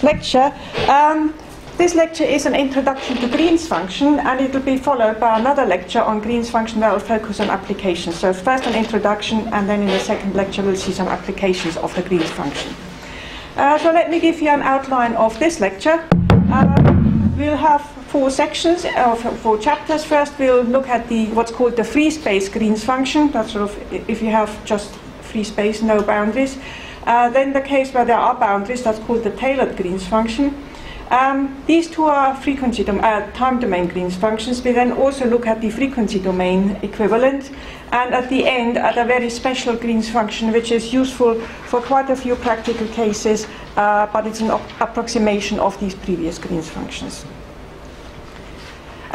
lecture. This lecture is an introduction to Green's function, and it will be followed by another lecture on Green's function that will focus on applications. So first an introduction, and then in the second lecture we'll see some applications of the Green's function. So let me give you an outline of this lecture. We'll have 4 sections, 4 chapters. First we'll look at what's called the free space Green's function. That's sort of if you have just free space, no boundaries. Then the case where there are boundaries, that's called the tailored Green's function. These two are frequency time domain Green's functions. We then also look at the frequency domain equivalent, and at the end at a very special Green's function which is useful for quite a few practical cases, but it's an approximation of these previous Green's functions.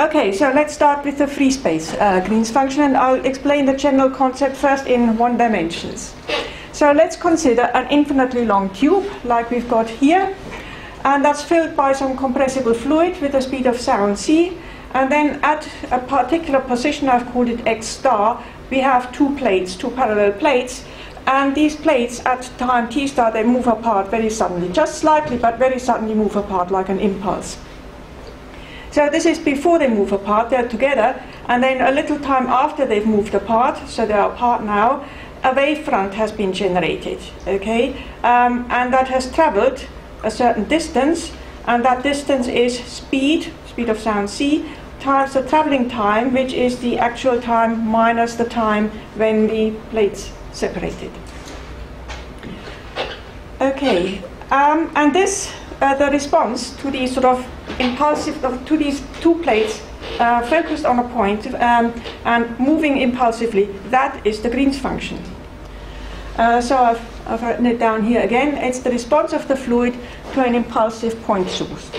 Okay, so let's start with the free space Green's function, and I'll explain the general concept first in 1 dimensions. So let's consider an infinitely long tube like we've got here. And that's filled by some compressible fluid with a speed of sound c. And then at a particular position, I've called it x star, we have 2 plates, 2 parallel plates. And these plates at time t star, they move apart very suddenly. Just slightly, but very suddenly move apart like an impulse. So this is before they move apart, they're together. And then a little time after they've moved apart, so they're apart now, a wavefront has been generated. Okay? And that has traveled a certain distance, and that distance is speed of sound c, times the traveling time, which is the actual time minus the time when the plates separated. Okay, and this, the response to these sort of impulsive, to these 2 plates focused on a point and moving impulsively, that is the Green's function. So I've written it down here again. It's the response of the fluid to an impulsive point source.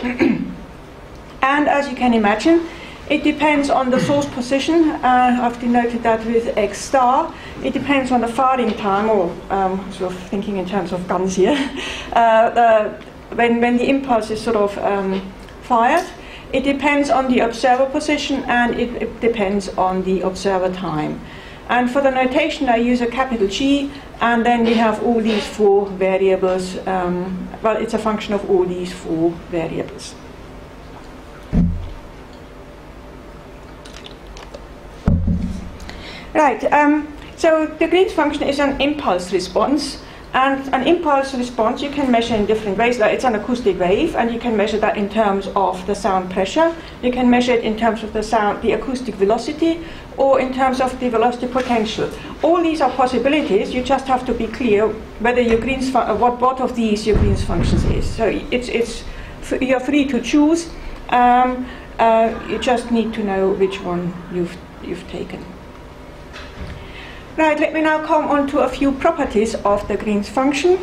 And as you can imagine, it depends on the source position. I've denoted that with x star. It depends on the firing time, or sort of thinking in terms of guns here. When the impulse is sort of fired, it depends on the observer position, and it depends on the observer time. And for the notation, I use a capital G, and then we have all these 4 variables. Well, it's a function of all these 4 variables. Right, so the Green's function is an impulse response. And an impulse response you can measure in different ways. Like it's an acoustic wave, and you can measure that in terms of the sound pressure. You can measure it in terms of the acoustic velocity, or in terms of the velocity potential. All these are possibilities. You just have to be clear whether your Green's what of these your Green's functions is. So you're free to choose. You just need to know which one you've taken. Right, let me now come on to a few properties of the Green's function.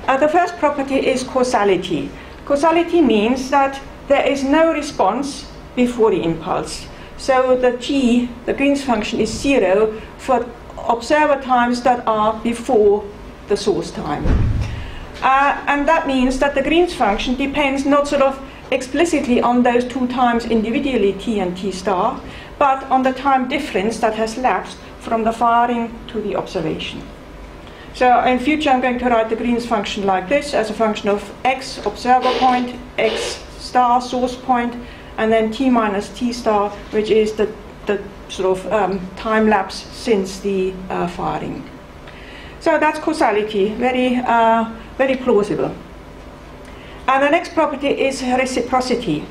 The first property is causality. Causality means that there is no response before the impulse. So the Green's function is 0 for observer times that are before the source time. And that means that the Green's function depends not sort of explicitly on those 2 times individually, t and t star, but on the time difference that has lapsed from the firing to the observation. So in future I'm going to write the Green's function like this, as a function of x observer point, x star source point, and then t minus t star, which is the sort of time lapse since the firing. So that's causality, very plausible. And the next property is reciprocity.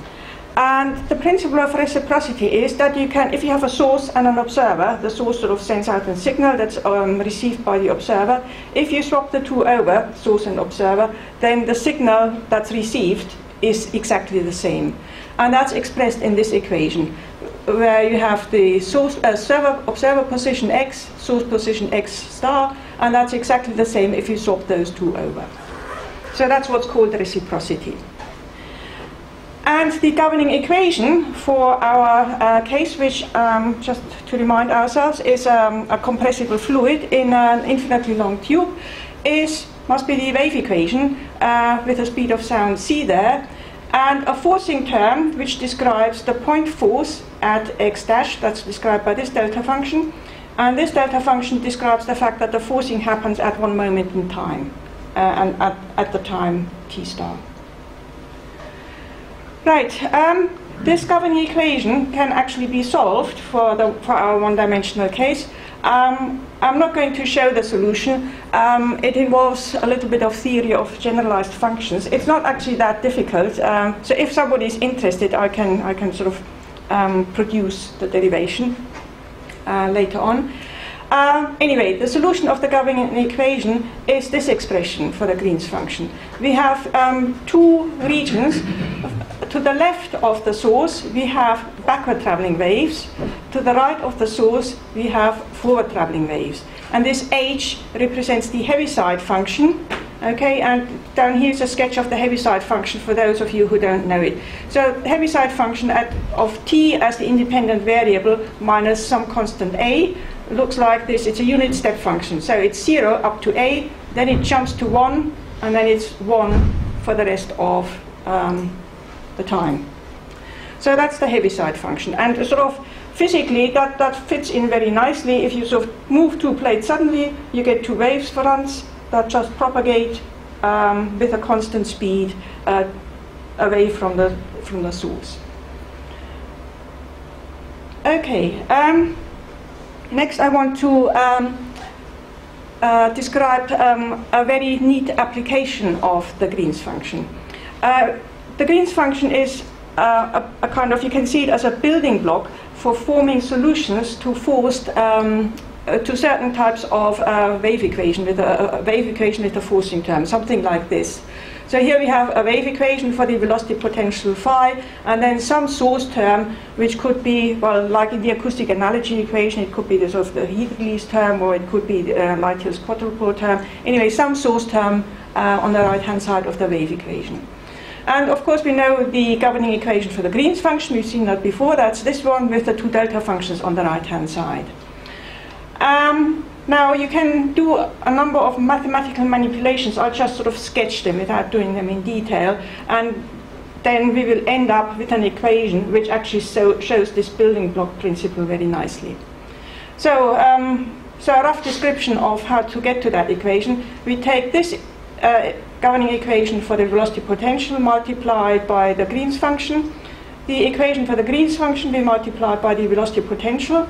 And the principle of reciprocity is that you can, if you have a source and an observer, the source sort of sends out a signal that's received by the observer. If you swap the 2 over, source and observer, then the signal that's received is exactly the same. And that's expressed in this equation, where you have the source observer position x, source position x star, and that's exactly the same if you swap those 2 over. So that's what's called reciprocity. And the governing equation for our case, which, just to remind ourselves, is a compressible fluid in an infinitely long tube, must be the wave equation with a speed of sound c there, and a forcing term which describes the point force at x dash, that's described by this delta function, and this delta function describes the fact that the forcing happens at 1 moment in time. and at the time t star. Right, this governing equation can actually be solved for our one-dimensional case. I'm not going to show the solution. It involves a little bit of theory of generalized functions. It's not actually that difficult. So if somebody is interested, I can sort of produce the derivation later on. Anyway, the solution of the governing equation is this expression for the Green's function. We have two regions. To the left of the source, we have backward traveling waves. To the right of the source, we have forward traveling waves. And this h represents the Heaviside function. Okay, and down here is a sketch of the Heaviside function for those of you who don't know it. So the Heaviside function of t as the independent variable minus some constant a looks like this. It's a unit step function. So it's 0 up to a, then it jumps to 1, and then it's 1 for the rest of the time. So that's the Heaviside function. And sort of physically, that fits in very nicely. If you sort of move two plates suddenly, you get two wave fronts that just propagate with a constant speed away from the source. Okay. Next, I want to describe a very neat application of the Green's function. The Green's function is a kind of, you can see it as a building block for forming solutions to forced, to certain types of wave equation with a forcing term, something like this. So here we have a wave equation for the velocity potential phi, and then some source term, which could be, well, like in the acoustic analogy equation, it could be the sort of the heat release term, or it could be the Light-Hill's quadrupole term. Anyway, some source term on the right-hand side of the wave equation. And of course, we know the governing equation for the Green's function. We've seen that before. That's this one with the two delta functions on the right-hand side. Now, you can do a number of mathematical manipulations. I'll just sort of sketch them without doing them in detail. And then we will end up with an equation which actually shows this building block principle very nicely. So, so a rough description of how to get to that equation. We take this governing equation for the velocity potential multiplied by the Green's function. The equation for the Green's function we multiply by the velocity potential.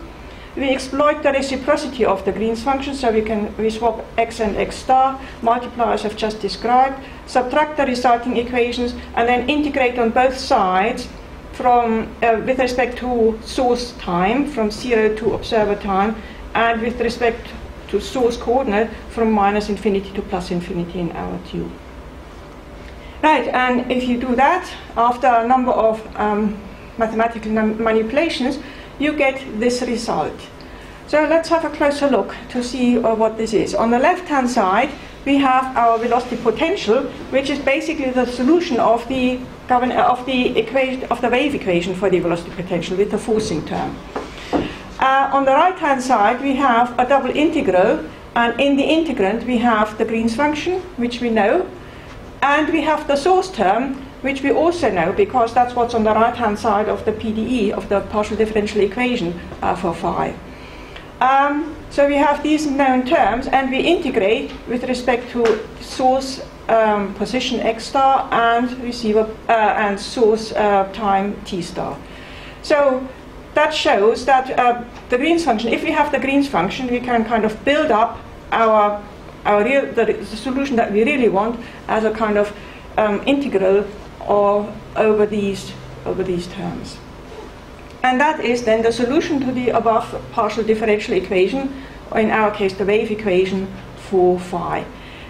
We exploit the reciprocity of the Green's function, so we swap x and x star, multiply as I've just described, subtract the resulting equations, and then integrate on both sides from with respect to source time from 0 to observer time, and with respect to source coordinate from minus infinity to plus infinity in our tube. Right, and if you do that, after a number of mathematical manipulations, you get this result. So let's have a closer look to see what this is. On the left-hand side, we have our velocity potential, which is basically the solution of the wave equation for the velocity potential with the forcing term. On the right-hand side, we have a double integral, and in the integrand, we have the Green's function, which we know, and we have the source term, which we also know because that's what's on the right-hand side of the PDE, of the partial differential equation for phi. So we have these known terms, and we integrate with respect to source position x star and receiver and source time t star. So that shows that the Green's function, if we have the Green's function, we can kind of build up the solution that we really want as a kind of integral over these terms. And that is then the solution to the above partial differential equation, or in our case the wave equation for phi.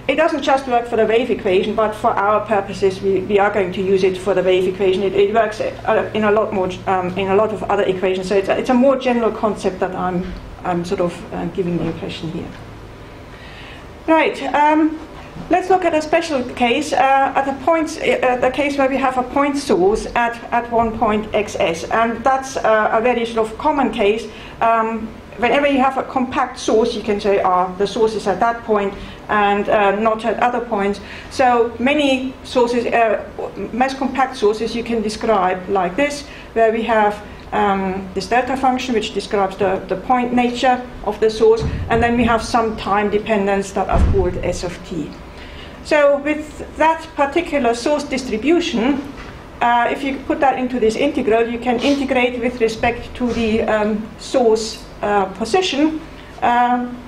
It doesn't just work for the wave equation, but for our purposes we are going to use it for the wave equation. It works in a lot more in a lot of other equations. So it's a more general concept that I'm sort of giving the impression here. Right. Let's look at a special case, the case where we have a point source at one point xs, and that's a very sort of common case. Whenever you have a compact source, you can say, the source is at that point and not at other points. So many sources, most compact sources, you can describe like this, where we have this delta function, which describes the point nature of the source, and then we have some time dependence that are called s of t. So with that particular source distribution, if you put that into this integral, you can integrate with respect to the source position,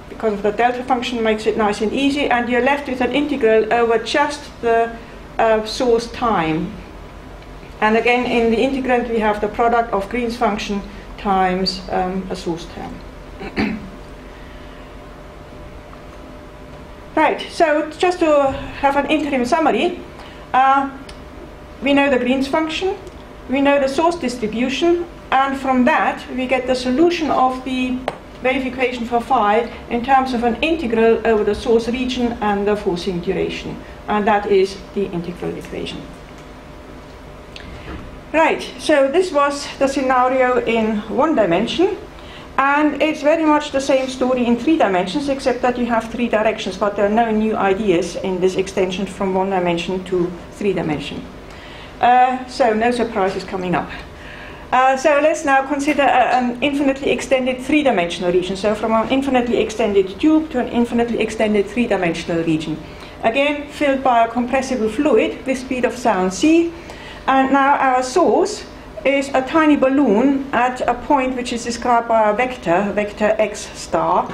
because the delta function makes it nice and easy, and you're left with an integral over just the source time. And again, in the integrand, we have the product of Green's function times a source term. Right, so just to have an interim summary, we know the Green's function, we know the source distribution, and from that we get the solution of the wave equation for phi in terms of an integral over the source region and the forcing duration. And that is the integral equation. Right, so this was the scenario in one dimension. And it's very much the same story in 3 dimensions, except that you have 3 directions, but there are no new ideas in this extension from 1 dimension to 3 dimension. So no surprises coming up. So let's now consider an infinitely extended 3-dimensional region. So from an infinitely extended tube to an infinitely extended 3-dimensional region. Again, filled by a compressible fluid with speed of sound c. And now our source is a tiny balloon at a point which is described by a vector x star.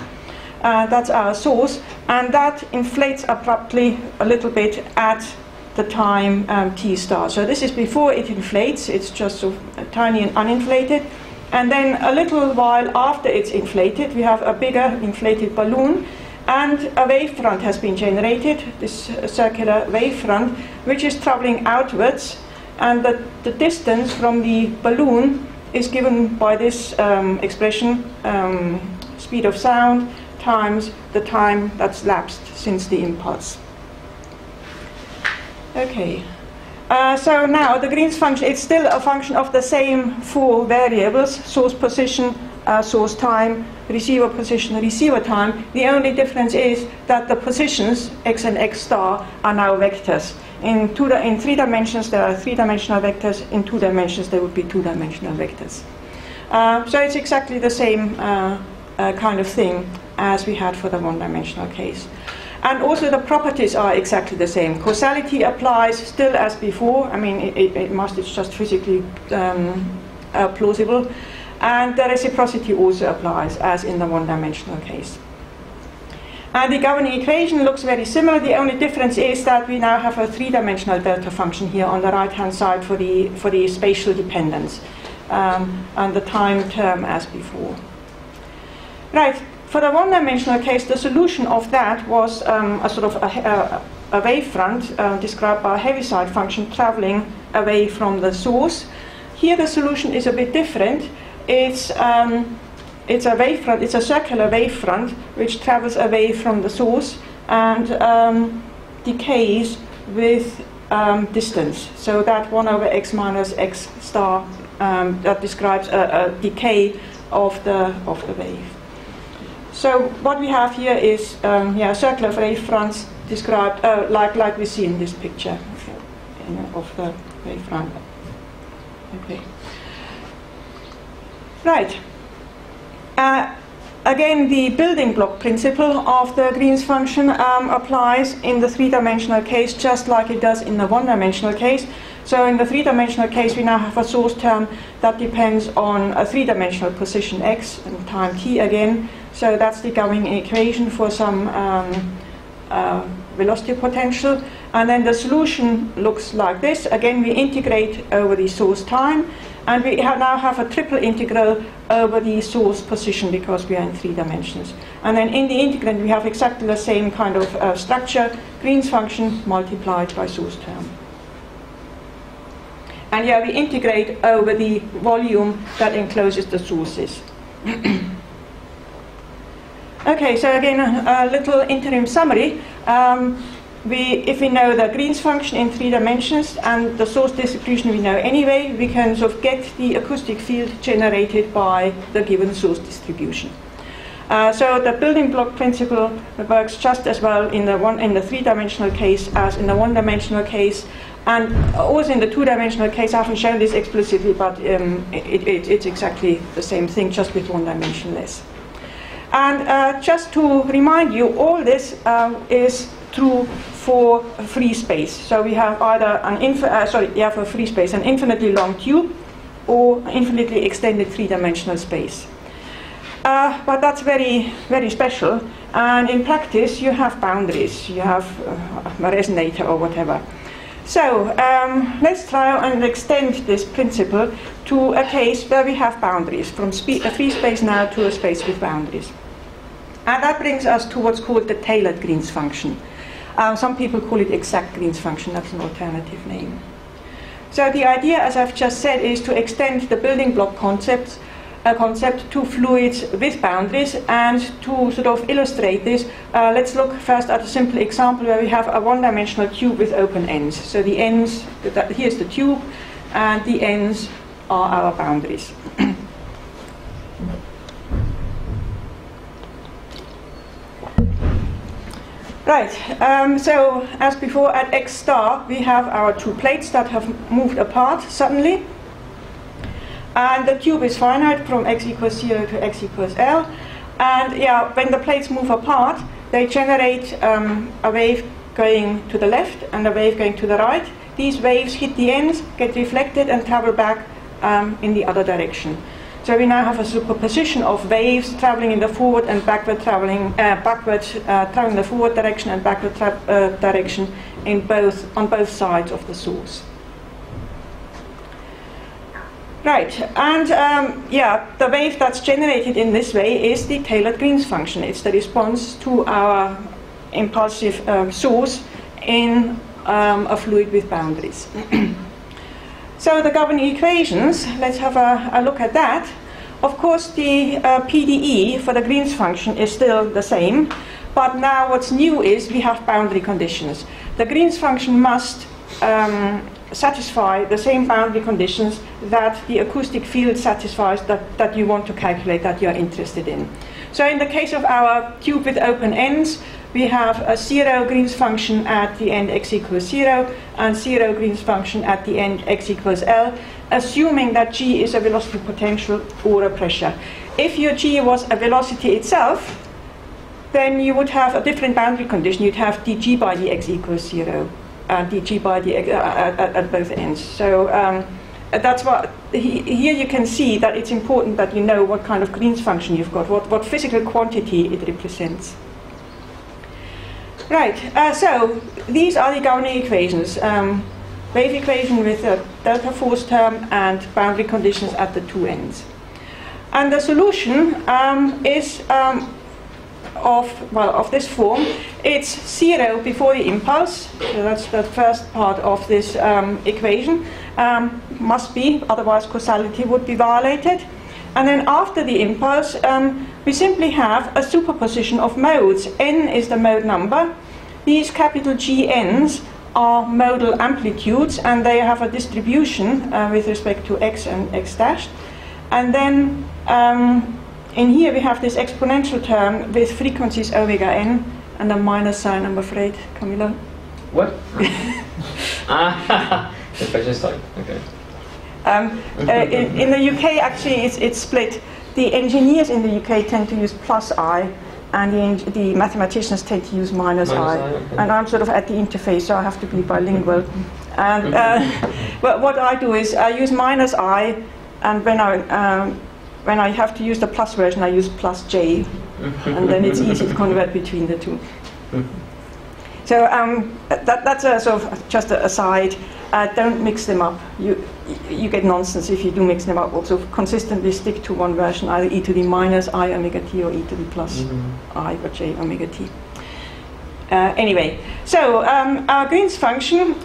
That's our source. And that inflates abruptly a little bit at the time t star. So this is before it inflates. It's just so tiny and uninflated. And then a little while after it's inflated, we have a bigger inflated balloon. And a wavefront has been generated, this circular wavefront, which is traveling outwards. And the distance from the balloon is given by this expression, speed of sound times the time that's lapsed since the impulse. Okay, so now the Green's function, it's still a function of the same 4 variables: source position, source time, receiver position, receiver time. The only difference is that the positions, x and x star, are now vectors. In 3 dimensions, there are 3-dimensional vectors. In 2 dimensions, there would be 2-dimensional vectors. So it's exactly the same kind of thing as we had for the 1-dimensional case. And also the properties are exactly the same. Causality applies still as before. I mean, it's just physically plausible. And the reciprocity also applies as in the 1-dimensional case. And the governing equation looks very similar. The only difference is that we now have a 3-dimensional delta function here on the right-hand side for the spatial dependence, and the time term as before. Right. For the 1-dimensional case, the solution of that was a sort of a wavefront described by a Heaviside function traveling away from the source. Here the solution is a bit different. It's a wavefront, it's a circular wavefront which travels away from the source and decays with distance. So that 1 over x minus x star that describes a decay of the wave. So what we have here is circular wavefronts described like we see in this picture of the wavefront. Okay. Right. Again, the building block principle of the Green's function applies in the 3-dimensional case just like it does in the 1-dimensional case. So in the 3-dimensional case, we now have a source term that depends on a 3-dimensional position x and time t again. So that's the governing equation for some velocity potential. And then the solution looks like this. Again, we integrate over the source time. And we now have a triple integral over the source position because we are in 3 dimensions. And then in the integrand, we have exactly the same kind of structure, Green's function multiplied by source term. And here we integrate over the volume that encloses the sources. Okay, so again, a little interim summary. If we know the Green's function in 3 dimensions and the source distribution we know anyway, we can sort of get the acoustic field generated by the given source distribution. So the building block principle works just as well in the 3-dimensional case as in the 1-dimensional case, and also in the 2-dimensional case. I haven't shown this explicitly, but it's exactly the same thing, just with 1 dimension less. And just to remind you, all this is true for free space. So we have either for free space, an infinitely long tube or an infinitely extended three-dimensional space. But that's very, very special. And in practice, you have boundaries. You have a resonator or whatever. So let's try and extend this principle to a case where we have boundaries, from a free space now to a space with boundaries. And that brings us to what's called the tailored Green's function. Some people call it exact Green's function. That's an alternative name. So the idea, as I've just said, is to extend the building block concept to fluids with boundaries. And to sort of illustrate this, let's look first at a simple example where we have a one-dimensional tube with open ends. So the ends, here's the tube, and the ends are our boundaries. Right, so as before at x star we have our two plates that have moved apart suddenly, and the tube is finite from x equals 0 to x equals L, and when the plates move apart they generate a wave going to the left and a wave going to the right. These waves hit the ends, get reflected and travel back in the other direction. So we now have a superposition of waves traveling in the forward and backward traveling, traveling the forward direction and backward direction on both sides of the source. Right, and the wave that's generated in this way is the tailored Green's function. It's the response to our impulsive source in a fluid with boundaries. So the governing equations, let's have a look at that. Of course, the PDE for the Green's function is still the same, but now what's new is we have boundary conditions. The Green's function must satisfy the same boundary conditions that the acoustic field satisfies that you want to calculate, that you're interested in. So in the case of our tube with open ends, we have a 0 Green's function at the end x equals 0 and 0 Green's function at the end x equals L, assuming that G is a velocity potential or a pressure. If your G was a velocity itself, then you would have a different boundary condition. You'd have dg by dx equals 0 and dg by dx at both ends. So that's what, here you can see that it's important that you know what kind of Green's function you've got, what physical quantity it represents. Right, so these are the governing equations. Wave equation with a delta force term and boundary conditions at the two ends. And the solution is of this form. It's 0 before the impulse, so that's the first part of this equation. Must be, otherwise causality would be violated. And then after the impulse, we simply have a superposition of modes. N is the mode number. These capital GNs are modal amplitudes, and they have a distribution with respect to x and x dashed. And then in here we have this exponential term with frequencies omega n and a minus sign, I'm afraid, Camilla. What? The question sign, okay. In the UK, actually, it's split. The engineers in the UK tend to use plus I, and the mathematicians tend to use minus I. Okay. And I'm sort of at the interface, so I have to be bilingual. And but what I do is I use minus I, and when I have to use the plus version, I use plus J, and then it's easy to convert between the two. So that's a sort of just an aside. Don't mix them up. You get nonsense if you do mix them up. Also, consistently stick to one version, either e to the minus I omega t or e to the plus I or j omega t. Anyway, so our Green's function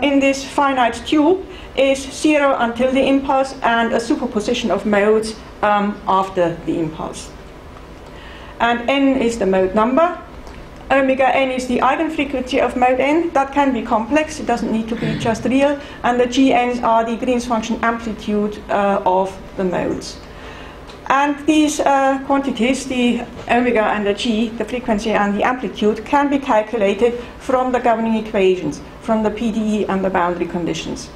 in this finite tube is 0 until the impulse and a superposition of modes after the impulse. And n is the mode number. Omega n is the eigenfrequency of mode n. That can be complex, it doesn't need to be just real. And the GNs are the Green's function amplitude of the modes. And these quantities, the omega and the g, the frequency and the amplitude, can be calculated from the governing equations, from the PDE and the boundary conditions.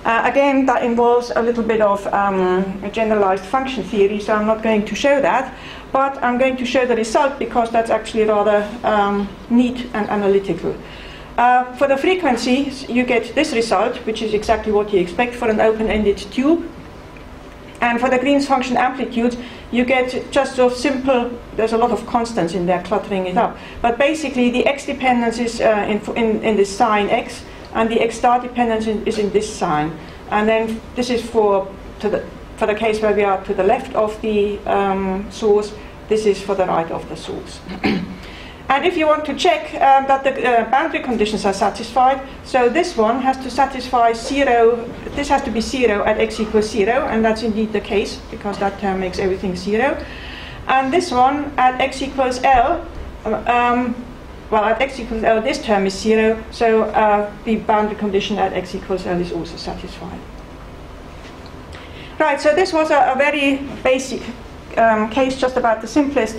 Again, that involves a little bit of a generalized function theory, so I'm not going to show that, but I'm going to show the result because that's actually rather neat and analytical. For the frequencies, you get this result, which is exactly what you expect for an open-ended tube. And for the Green's function amplitude, you get just sort of simple, there's a lot of constants in there cluttering it up. But basically, the x dependence is in this sign x, and the x star dependence is in this sign. And then this is for the case where we are to the left of the source, this is for the right of the source. And if you want to check that the boundary conditions are satisfied, so this one has to satisfy 0, this has to be 0 at x equals 0, and that's indeed the case, because that term makes everything 0. And this one at x equals L, well, at x equals L, this term is 0, so the boundary condition at x equals L is also satisfied. Right, so this was a very basic case, just about the simplest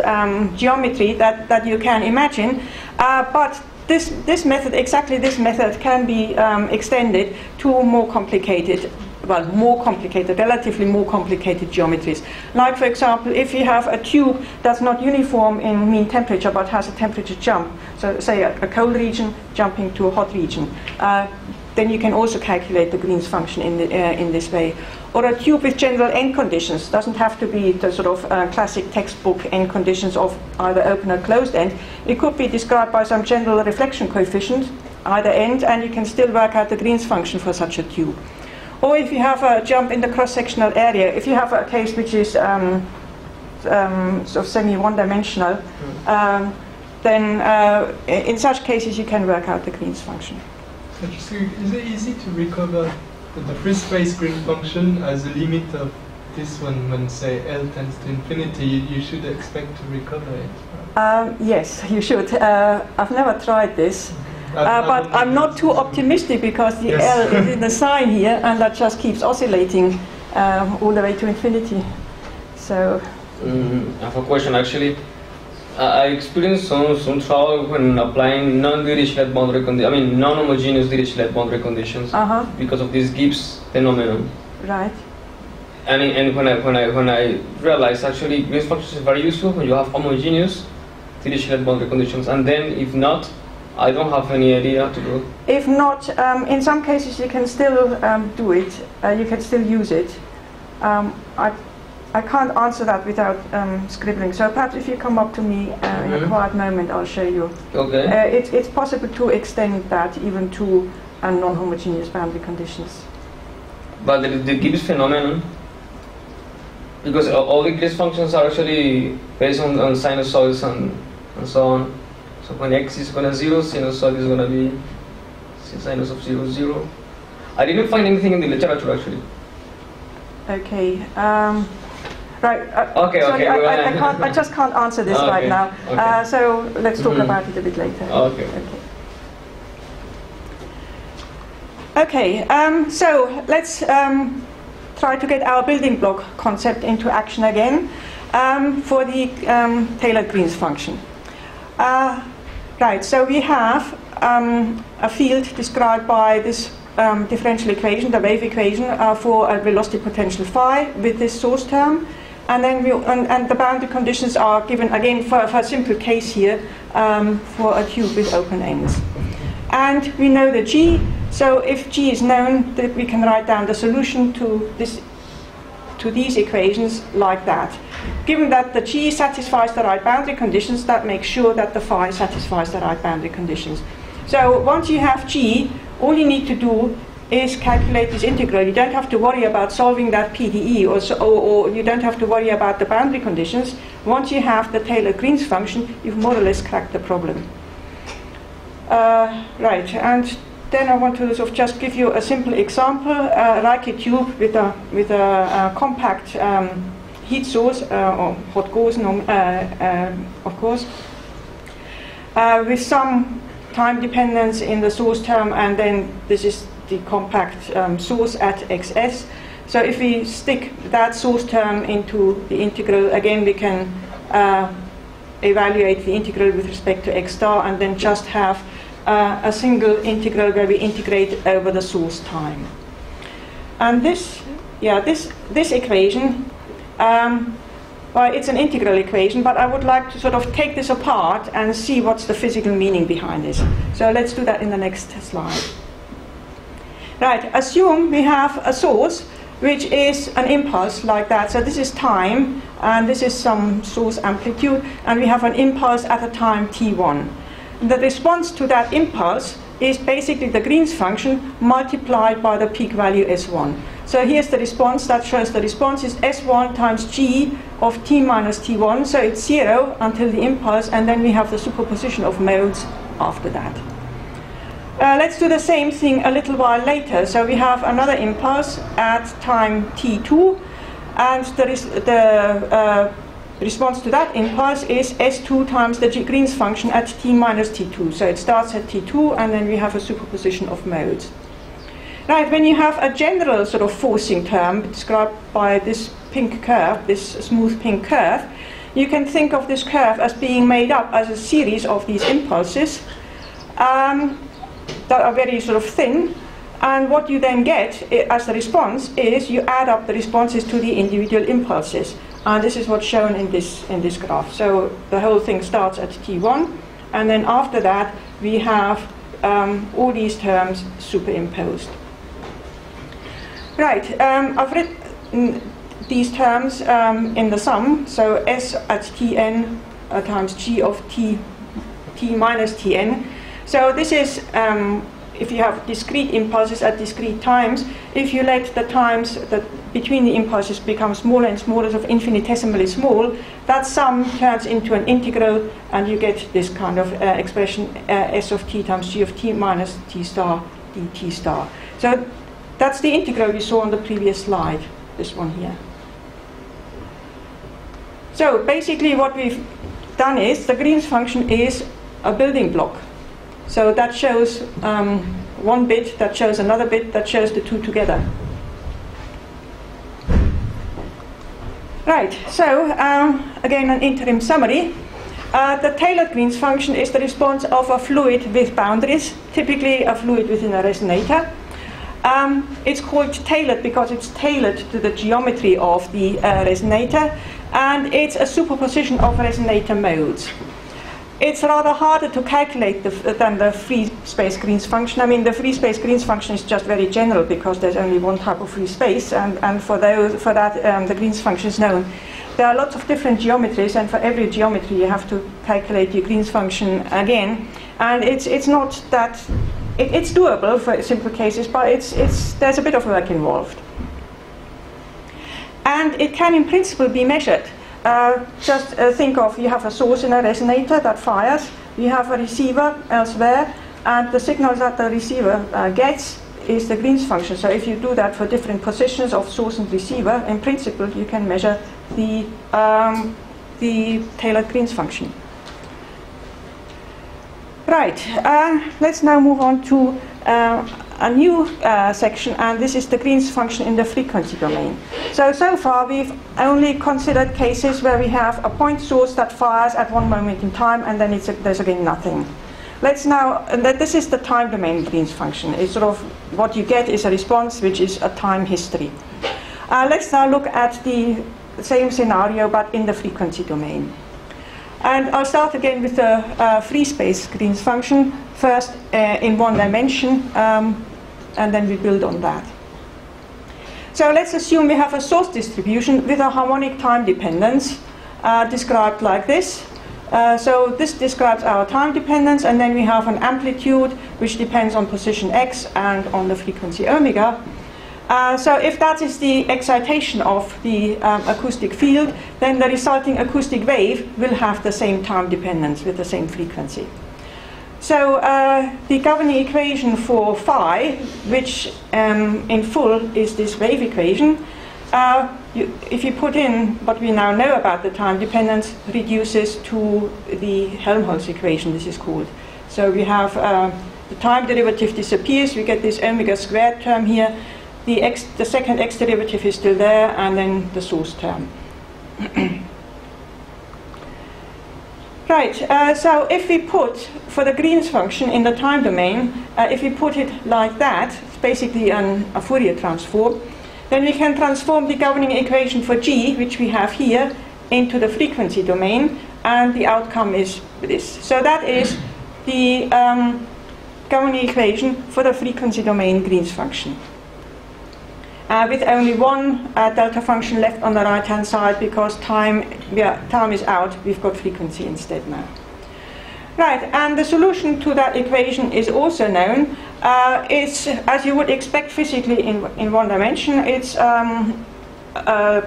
geometry that you can imagine, but this method, exactly this method, can be extended to more complicated, well, relatively more complicated geometries. Like, for example, if you have a tube that's not uniform in mean temperature but has a temperature jump, so say a cold region jumping to a hot region, then you can also calculate the Green's function in this way. Or a tube with general end conditions, doesn't have to be the sort of classic textbook end conditions of either open or closed end. It could be described by some general reflection coefficient, either end, and you can still work out the Green's function for such a tube. Or if you have a jump in the cross-sectional area, if you have a case which is sort of semi-one-dimensional, then in such cases you can work out the Green's function. So is it easy to recover the free space Green function as a limit of this one when, say, L tends to infinity? You should expect to recover it, right? Yes, you should. I've never tried this. But I'm not too optimistic because the L is in the sign here, and that just keeps oscillating all the way to infinity. So I have a question actually. I experienced some trouble when applying non-Dirichlet boundary conditions. I mean, non-homogeneous Dirichlet boundary conditions because of this Gibbs phenomenon. Right. And when I realized actually Green's function is very useful when you have homogeneous Dirichlet boundary conditions, and then if not, I don't have any idea how to do it. If not, in some cases you can still do it. You can still use it. I can't answer that without scribbling. So perhaps if you come up to me in a quiet moment, I'll show you. Okay. It's possible to extend that even to non-homogeneous boundary conditions. But the Gibbs phenomenon, because all the Gibbs functions are actually based on sinusoids and so on. So when x is going to 0, sinusoid is going to be sinus of 0, 0. I didn't find anything in the literature actually. Okay. Right. Okay. I just can't answer this right now. Okay. So let's talk about it a bit later. Okay. Okay. So let's try to get our building block concept into action again for the Taylor-Green's function. Right. So we have a field described by this differential equation, the wave equation, for a velocity potential phi with this source term. And then and the boundary conditions are given again for a simple case here for a tube with open ends. And we know the G, so if G is known, that we can write down the solution to these equations like that. Given that the G satisfies the right boundary conditions, that makes sure that the phi satisfies the right boundary conditions. So once you have G, all you need to do is calculate this integral. You don't have to worry about solving that PDE, or you don't have to worry about the boundary conditions. Once you have the Taylor-Green's function, you've more or less cracked the problem. Right, and then I want to sort of just give you a simple example. Like a tube with a compact heat source, or hot gas, of course, with some time dependence in the source term, and then this is the compact source at xs. So if we stick that source term into the integral, again we can evaluate the integral with respect to x star, and then just have a single integral where we integrate over the source time. And this equation, well, it's an integral equation, but I would like to sort of take this apart and see what's the physical meaning behind this. So let's do that in the next slide. Right, assume we have a source which is an impulse like that. So this is time, and this is some source amplitude, and we have an impulse at a time t1. The response to that impulse is basically the Green's function multiplied by the peak value S1. So here's the response. That shows the response is S1 times g of t minus t1. So it's 0 until the impulse, and then we have the superposition of modes after that. Let's do the same thing a little while later. So we have another impulse at time t2, and the response to that impulse is S2 times the Green's function at t minus t2. So it starts at t2, and then we have a superposition of modes. Right, when you have a general sort of forcing term described by this pink curve, this smooth pink curve, you can think of this curve as being made up as a series of these impulses that are very sort of thin, and what you then get as the response is you add up the responses to the individual impulses, and this is what's shown in this graph. So the whole thing starts at t1, and then after that we have all these terms superimposed. Right, I've written these terms in the sum, so s at tn times g of t minus tn. So this is, if you have discrete impulses at discrete times, if you let the times that between the impulses become smaller and smaller, sort of infinitesimally small, that sum turns into an integral, and you get this kind of expression, s of t times g of t minus t star dt star. So that's the integral we saw on the previous slide, this one here. So basically what we've done is, the Green's function is a building block. So that shows one bit, that shows another bit, that shows the two together. Right, so again an interim summary. The tailored Green's function is the response of a fluid with boundaries, typically a fluid within a resonator. It's called tailored because it's tailored to the geometry of the resonator, and it's a superposition of resonator modes. It's rather harder to calculate than the free space Green's function. I mean, the free space Green's function is just very general because there's only one type of free space, and for that the Green's function is known. There are lots of different geometries, and for every geometry you have to calculate your Green's function again. And it's not that it's doable for simple cases, but there's a bit of work involved. And it can, in principle, be measured. Just think of, you have a source in a resonator that fires, you have a receiver elsewhere, and the signal that the receiver gets is the Green's function. So if you do that for different positions of source and receiver, in principle you can measure the tailored Green's function. Right, let's now move on to a new section, and this is the Green's function in the frequency domain. So far we've only considered cases where we have a point source that fires at one moment in time, and then there's again nothing. Let's now, this is the time domain Green's function. It's sort of what you get is a response which is a time history. Let's now look at the same scenario but in the frequency domain. And I'll start again with the free space Green's function, first in one dimension, and then we build on that. So let's assume we have a source distribution with a harmonic time dependence described like this. So this describes our time dependence, and then we have an amplitude which depends on position x and on the frequency omega. So if that is the excitation of the acoustic field, then the resulting acoustic wave will have the same time dependence with the same frequency. So the governing equation for phi, which in full is this wave equation, if you put in what we now know about the time dependence, reduces to the Helmholtz equation, this is called. So we have the time derivative disappears, we get this omega squared term here. The second x derivative is still there, and then the source term. Right, so if we put, for the Green's function in the time domain, if we put it like that, basically a Fourier transform, then we can transform the governing equation for G, which we have here, into the frequency domain, and the outcome is this. So that is the governing equation for the frequency domain Green's function. With only one delta function left on the right-hand side, because time is out, we've got frequency instead now. Right, and the solution to that equation is also known. It's, as you would expect physically in one dimension, it's a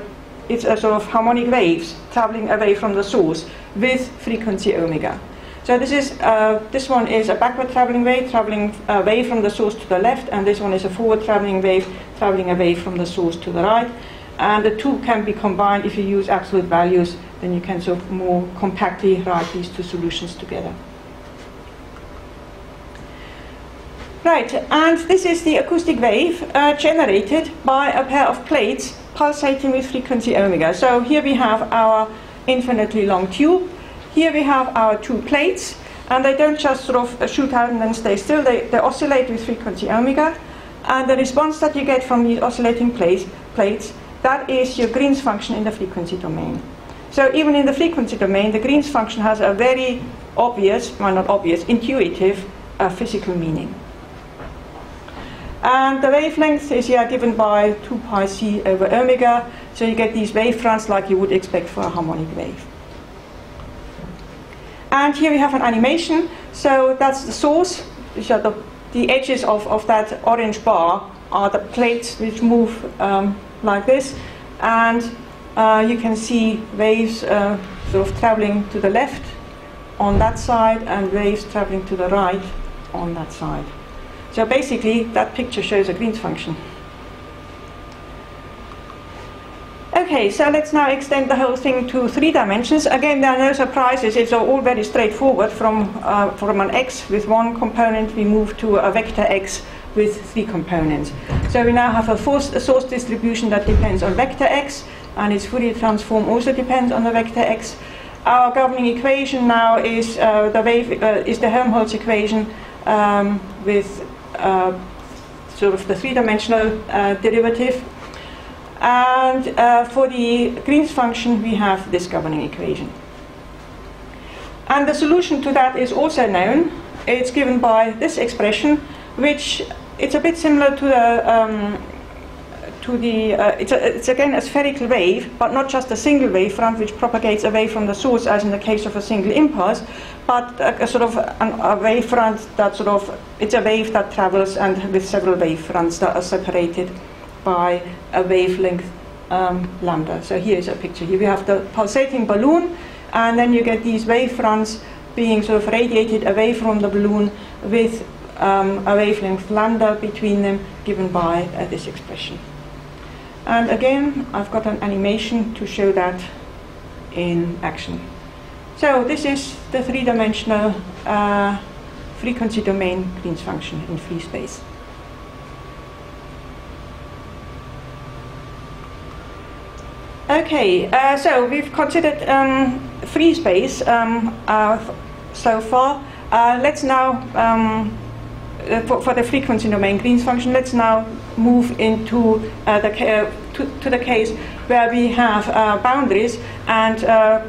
sort of harmonic waves traveling away from the source with frequency omega. So this one is a backward traveling wave traveling away from the source to the left, and this one is a forward traveling wave traveling away from the source to the right. And the two can be combined. If you use absolute values, then you can sort of more compactly write these two solutions together. Right, and this is the acoustic wave generated by a pair of plates pulsating with frequency omega. So here we have our infinitely long tube. Here we have our two plates, and they don't just sort of shoot out and then stay still. They oscillate with frequency omega, and the response that you get from these oscillating plates, that is your Green's function in the frequency domain. So even in the frequency domain, the Green's function has a very obvious, well not obvious, intuitive physical meaning. And the wavelength is here given by 2 pi c over omega, so you get these wave fronts like you would expect for a harmonic wave. And here we have an animation, so that's the source. Which are the edges of that orange bar are the plates which move like this, and you can see waves sort of traveling to the left on that side and waves traveling to the right on that side. So basically, that picture shows a Green's function. Okay, so let's now extend the whole thing to 3 dimensions. Again, there are no surprises. It's all very straightforward. From an x with 1 component, we move to a vector x with 3 components. So we now have a source distribution that depends on vector x, and its Fourier transform also depends on the vector x. Our governing equation now is the Helmholtz equation with sort of the 3-dimensional derivative. And for the Green's function, we have this governing equation. And the solution to that is also known. It's given by this expression, which it's a bit similar to it's again a spherical wave, but not just a single wave front which propagates away from the source, as in the case of a single impulse, but a sort of a wave front that sort of, it's a wave that travels and with several wave fronts that are separated by a wavelength lambda. So here's a picture. Here we have the pulsating balloon, and then you get these wave fronts being sort of radiated away from the balloon with a wavelength lambda between them, given by this expression. And again, I've got an animation to show that in action. So this is the 3-dimensional frequency domain Green's function in free space. Okay, so we've considered free space so far. Let's now, for the frequency domain Green's function, let's now move into the case where we have boundaries and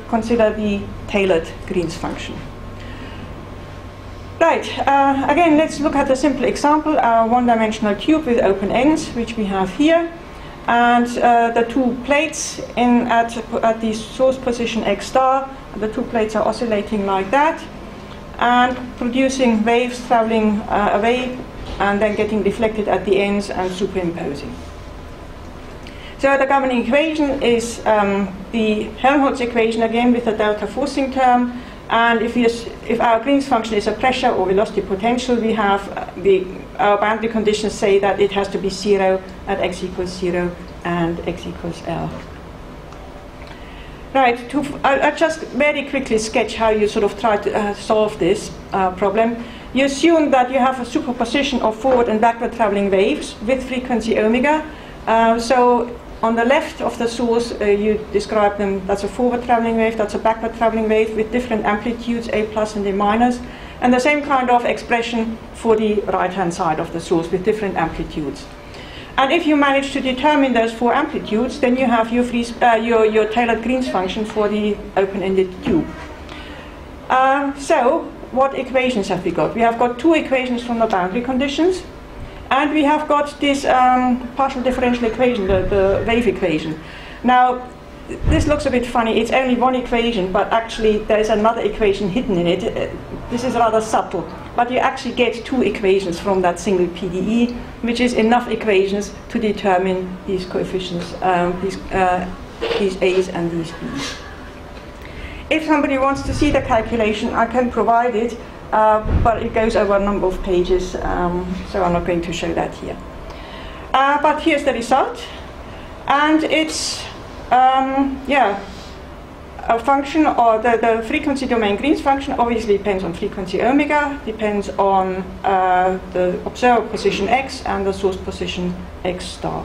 consider the tailored Green's function. Right, again, let's look at a simple example, our 1-dimensional tube with open ends, which we have here. And the 2 plates at the source position x star, the 2 plates are oscillating like that and producing waves traveling away and then getting deflected at the ends and superimposing. So the governing equation is the Helmholtz equation again with the delta forcing term, and if our Green's function is a pressure or velocity potential, we have our boundary conditions say that it has to be 0 at x equals 0 and x equals L. Right, I'll just very quickly sketch how you sort of try to solve this problem. You assume that you have a superposition of forward and backward traveling waves with frequency omega. So on the left of the source, you describe them, that's a forward traveling wave, that's a backward traveling wave with different amplitudes, A plus and A minus. And the same kind of expression for the right-hand side of the source with different amplitudes. And if you manage to determine those 4 amplitudes, then you have your, your tailored Green's function for the open-ended tube. So, what equations have we got? We have got 2 equations from the boundary conditions, and we have got this partial differential equation, the wave equation. Now, this looks a bit funny. It's only 1 equation, but actually there is another equation hidden in it. This is rather subtle, but you actually get 2 equations from that single PDE, which is enough equations to determine these coefficients, these A's and these B's. If somebody wants to see the calculation, I can provide it, but it goes over a number of pages, so I'm not going to show that here. But here's the result, and it's a function, or the frequency domain Green's function obviously depends on frequency omega, depends on the observer position x and the source position x star.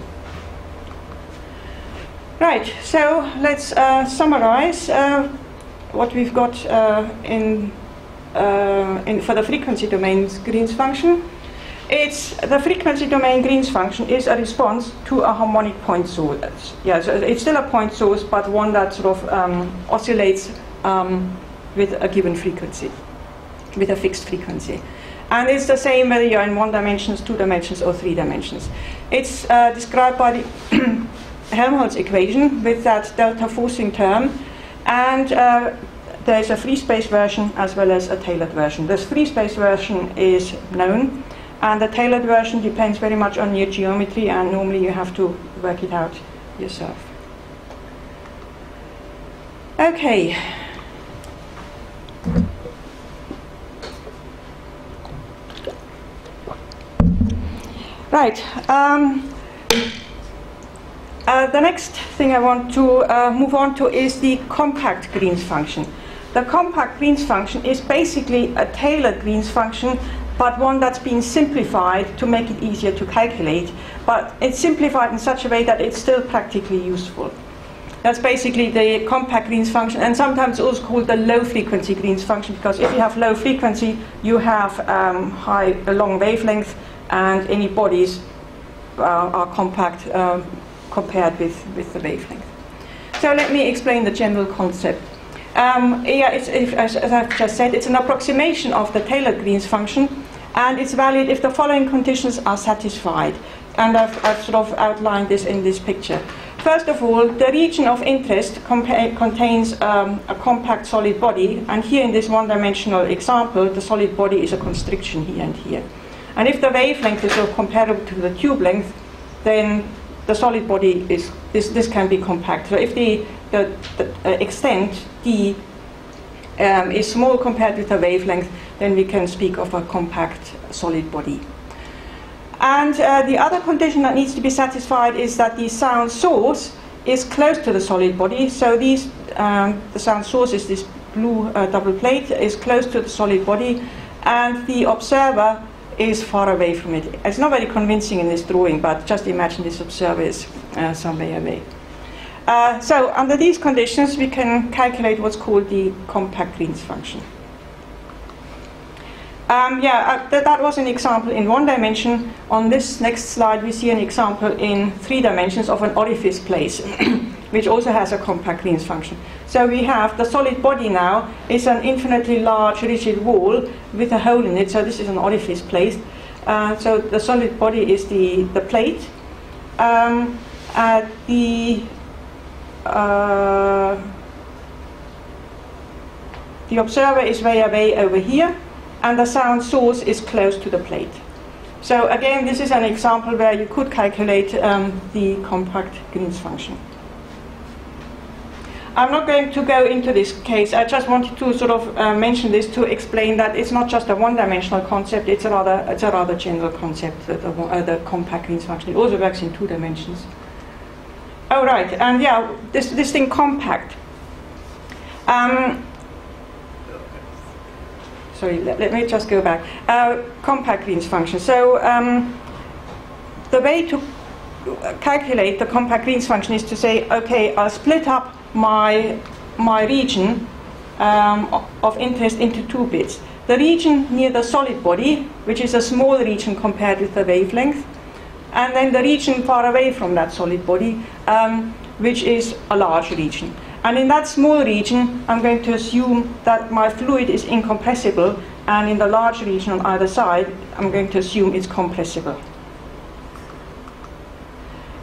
Right, so let's summarize what we've got for the frequency domain Green's function. It's the frequency domain Green's function is a response to a harmonic point source. Yeah, so it's still a point source, but one that sort of oscillates with a given frequency, with a fixed frequency. And it's the same whether you're in 1 dimension, 2 dimensions, or 3 dimensions. It's described by the Helmholtz equation with that delta forcing term, and there's a free space version as well as a tailored version. This free space version is known, and the tailored version depends very much on your geometry, and normally you have to work it out yourself. Okay. Right. The next thing I want to move on to is the compact Green's function. The compact Green's function is basically a tailored Green's function, but one that's been simplified to make it easier to calculate. But it's simplified in such a way that it's still practically useful. That's basically the compact Green's function, and sometimes also called the low frequency Green's function, because if you have low frequency, you have a long wavelength, and any bodies are compact compared with the wavelength. So let me explain the general concept. As I've just said, it's an approximation of the tailored Green's function, and it's valid if the following conditions are satisfied. And I've sort of outlined this in this picture. First of all, the region of interest contains a compact solid body, and here in this one-dimensional example, the solid body is a constriction here and here. And if the wavelength is comparable to the tube length, then the solid body is this can be compact. So if the extent d is small compared with the wavelength, then we can speak of a compact solid body. And the other condition that needs to be satisfied is that the sound source is close to the solid body. So the sound source is this blue double plate, is close to the solid body, and the observer is far away from it. It's not very convincing in this drawing, but just imagine this observer is some way away. So under these conditions, we can calculate what's called the compact Green's function. That was an example in 1 dimension. On this next slide, we see an example in 3 dimensions of an orifice place, which also has a compact Green's function. So we have the solid body now is an infinitely large rigid wall with a hole in it. So this is an orifice place. So the solid body is the plate. The observer is way away over here, and the sound source is close to the plate. So again, this is an example where you could calculate the compact Green's function. I'm not going to go into this case. I just wanted to sort of mention this to explain that it's not just a one-dimensional concept. It's a rather general concept. The compact Green's function. It also works in 2 dimensions. Oh right, and yeah, this thing compact. Sorry, let me just go back. Compact Green's function. So the way to calculate the compact Green's function is to say, okay, I'll split up my region of interest into 2 bits. the region near the solid body, which is a small region compared with the wavelength, and then the region far away from that solid body, which is a large region. And in that small region, I'm going to assume that my fluid is incompressible, and in the large region on either side, I'm going to assume it's compressible.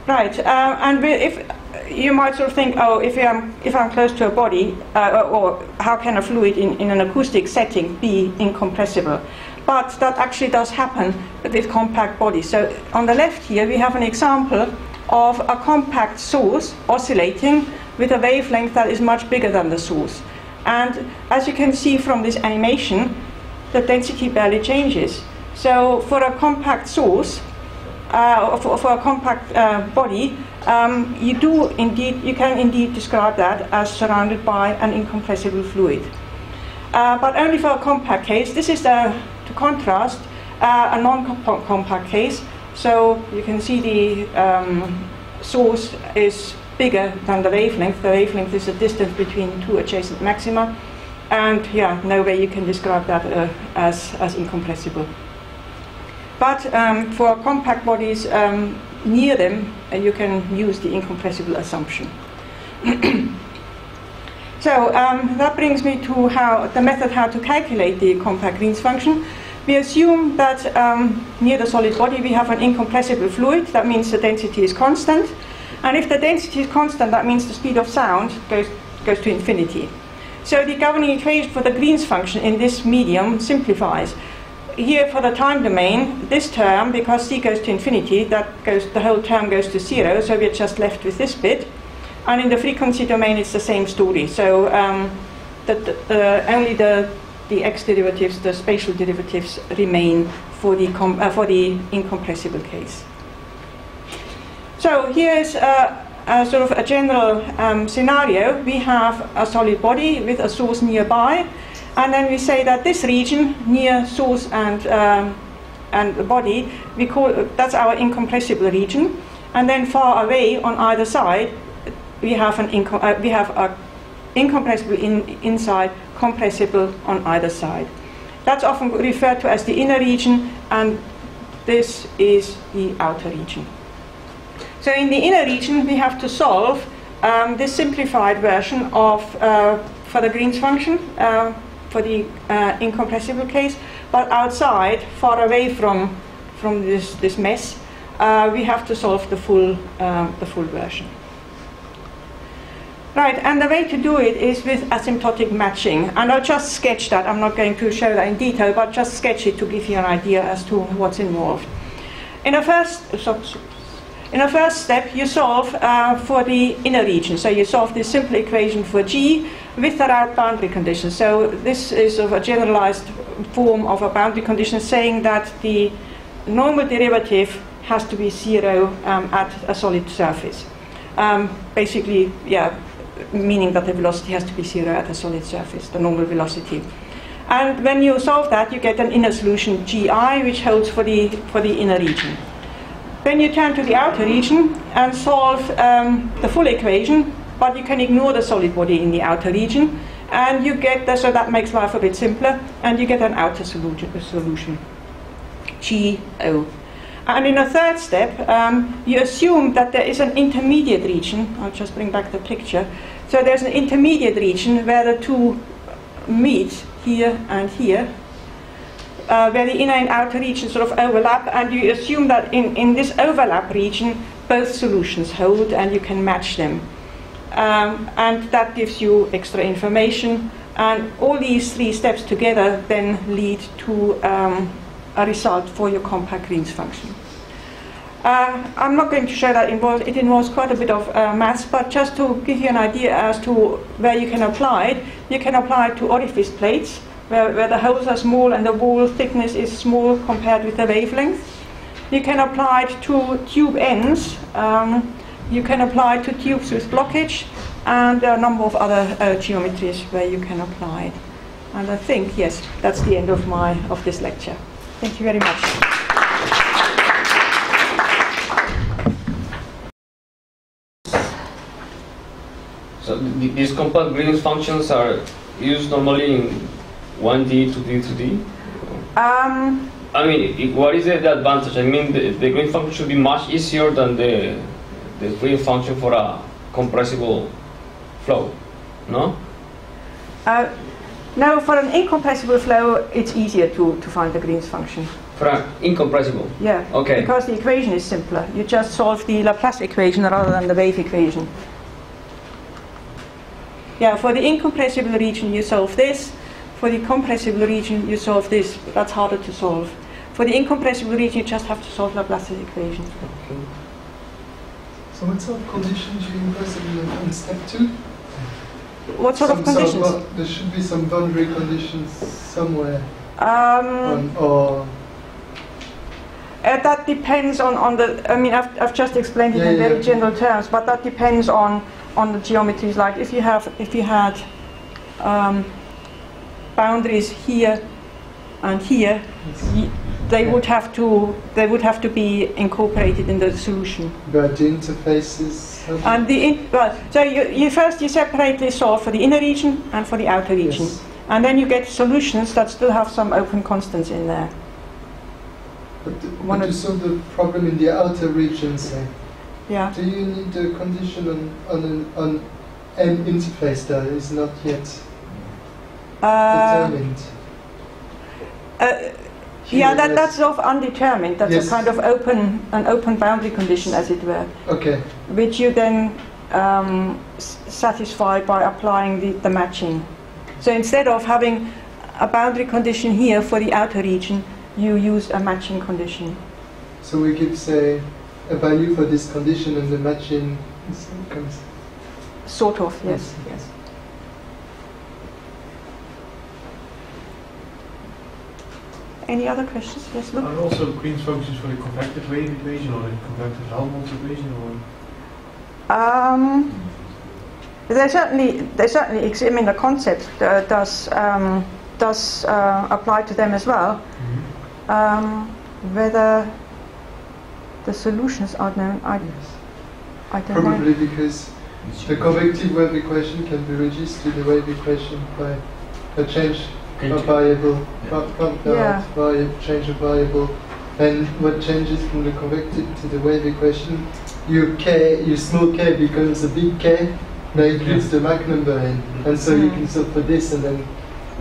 Right, and if you might sort of think, oh, if I'm close to a body, or how can a fluid in an acoustic setting be incompressible? But that actually does happen with compact bodies. So on the left here, we have an example of a compact source oscillating with a wavelength that is much bigger than the source. And as you can see from this animation, the density barely changes. So for a compact source, for a compact body, you can indeed describe that as surrounded by an incompressible fluid. But only for a compact case. This is to contrast a non-compact case. So you can see the source is bigger than the wavelength. The wavelength is the distance between two adjacent maxima, and yeah, no way you can describe that as incompressible. But for compact bodies near them, you can use the incompressible assumption. So that brings me to the method how to calculate the compact Green's function. We assume that near the solid body we have an incompressible fluid. That means the density is constant. And if the density is constant, that means the speed of sound goes to infinity. So the governing equation for the Green's function in this medium simplifies. Here for the time domain, this term, because c goes to infinity, the whole term goes to 0, so we're just left with this bit. And in the frequency domain, it's the same story. So only the x derivatives, the spatial derivatives, remain for the incompressible case. So here's a sort of a general scenario. We have a solid body with a source nearby. And then we say that this region near source and the body, that's our incompressible region. And then far away on either side, we have a incompressible inside, compressible on either side. That's often referred to as the inner region, and this is the outer region. So in the inner region, we have to solve this simplified version of for the Green's function. For the incompressible case, but outside, far away from this mess, we have to solve the full version. Right, and the way to do it is with asymptotic matching, and I'll just sketch that. I'm not going to show that in detail, but just sketch it to give you an idea as to what's involved. In a first step, you solve for the inner region. So you solve this simple equation for G with the route boundary condition. So this is of a generalized form of a boundary condition saying that the normal derivative has to be 0 at a solid surface. Basically, yeah, meaning that the velocity has to be 0 at a solid surface, the normal velocity. And when you solve that, you get an inner solution GI, which holds for the inner region. Then you turn to the outer region and solve the full equation, but you can ignore the solid body in the outer region, and you get so that makes life a bit simpler, and you get an outer solution, GO. And in a third step, you assume that there is an intermediate region. I'll just bring back the picture. So there's an intermediate region where the two meet here and here, where the inner and outer region sort of overlap, and you assume that in this overlap region, both solutions hold and you can match them. And that gives you extra information, and all these three steps together then lead to a result for your compact Green's function. I'm not going to show that it involves quite a bit of maths, but just to give you an idea as to where you can apply it, you can apply it to orifice plates, where the holes are small and the wall thickness is small compared with the wavelength. You can apply it to tube ends. You can apply it to tubes with blockage, and there are a number of other geometries where you can apply it. And I think, yes, that's the end of this lecture. Thank you very much. So these compact Green's functions are used normally 1D, 2D, 3D? I mean, what is the advantage? I mean, the green function should be much easier than the green function for a compressible flow, no? No, for an incompressible flow, it's easier to find the Green's function. For an incompressible? Yeah. Okay. Because the equation is simpler. You just solve the Laplace equation rather than the wave equation. Yeah, for the incompressible region, you solve this. For the compressible region, you solve this. That's harder to solve. For the incompressible region, you just have to solve Laplace's equation. Okay. So what sort of conditions you impressible in step 2? What sort of conditions? There should be some boundary conditions somewhere. That depends on the. I mean, I've just explained it in very general terms, but that depends on the geometries. Like if you had boundaries here and here, they would have to be incorporated in the solution. But the interfaces. And so you first separately solve for the inner region and for the outer region, and then you get solutions that still have some open constants in there. But to solve the problem in the outer region, say, yeah. Do you need a condition on an interface that is not yet determined? Yeah, that's sort of undetermined. That's a kind of an open boundary condition, as it were. Okay. Which you then satisfy by applying the matching. So instead of having a boundary condition here for the outer region, you use a matching condition. So we give, say, a value for this condition, and the matching comes. Sort of, yes. Any other questions? Yes, look. Are also Green's functions for the convective wave equation or the convective Helmholtz equation, or? They certainly exist. I mean, the concept does apply to them as well. Whether the solutions are known, I don't know. Probably because the convective wave equation can be reduced to the wave equation by a change of variable, change of variable, and what changes from the convective to the wave equation, your small k becomes a big K that includes the Mach number in, and so you can solve for this and then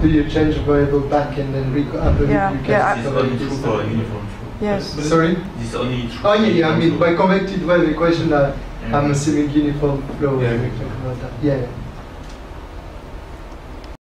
do your change of variable back and then This is only true for a uniform flow. Yes. Sorry? This is only true. Oh I mean by convective wave equation I'm assuming uniform flow. Yeah. Yeah.